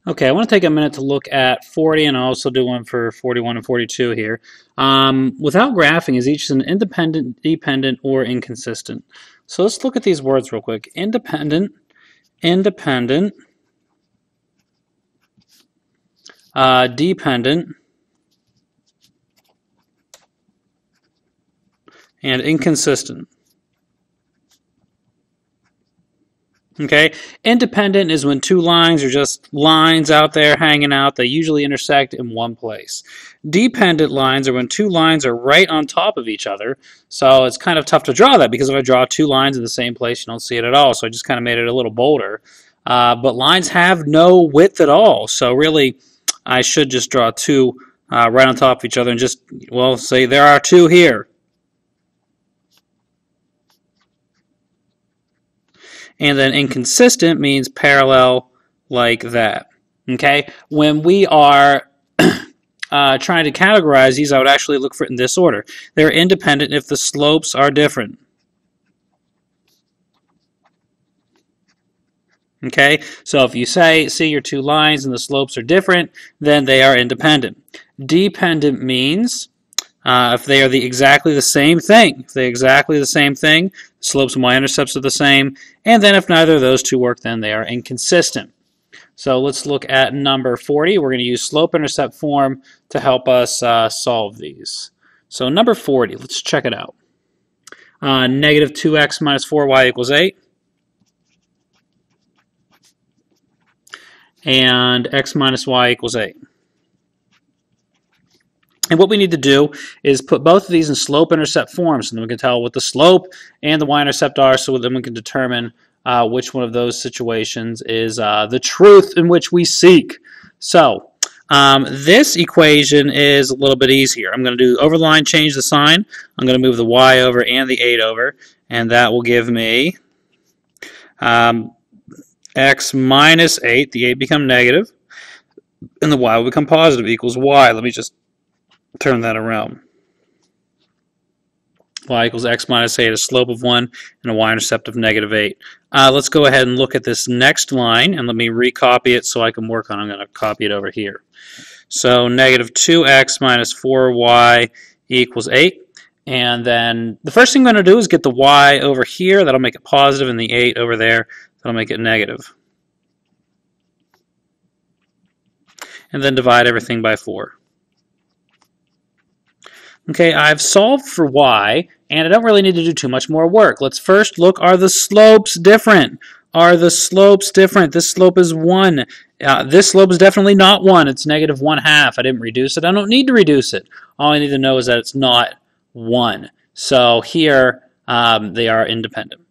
Okay, I want to take a minute to look at 40 and I'll also do one for 41 and 42 here. Without graphing, is each an independent, dependent, or inconsistent? So let's look at these words real quick. Independent, independent, dependent, and inconsistent. Okay, independent is when two lines are just lines out there hanging out. They usually intersect in one place. Dependent lines are when two lines are right on top of each other. So it's kind of tough to draw that because if I draw two lines in the same place, you don't see it at all. So I just kind of made it a little bolder. But lines have no width at all. So really, I should just draw two right on top of each other and just, well, say there are two here. And then inconsistent means parallel like that. Okay? When we are trying to categorize these, I would actually look for it in this order. They're independent if the slopes are different. Okay? So if you see your two lines and the slopes are different, then they are independent. Dependent means if they are exactly the same thing. If they're exactly the same thing, slopes and y-intercepts are the same. And then if neither of those two work, then they are inconsistent. So let's look at number 40. We're going to use slope-intercept form to help us solve these. So number 40, let's check it out. Negative 2x minus 4y equals 8. And x minus y equals 8. And what we need to do is put both of these in slope-intercept form so then we can tell what the slope and the y-intercept are so then we can determine which one of those situations is the truth in which we seek. So this equation is a little bit easier. I'm going to do over the line, change the sign. I'm going to move the y over and the 8 over, and that will give me x minus 8. The 8 become negative, and the y will become positive equals y. Let me just turn that around. Y equals x minus 8, a slope of 1, and a y-intercept of negative 8. Let's go ahead and look at this next line, and let me recopy it so I can work on it. I'm going to copy it over here. So negative 2x minus 4y equals 8. And then the first thing I'm going to do is get the y over here. That'll make it positive, and the 8 over there. That'll make it negative. And then divide everything by 4. Okay, I've solved for y, and I don't really need to do too much more work. Let's first look, are the slopes different? Are the slopes different? This slope is 1. This slope is definitely not 1. It's negative 1/2. I didn't reduce it. I don't need to reduce it. All I need to know is that it's not 1. So here, they are independent.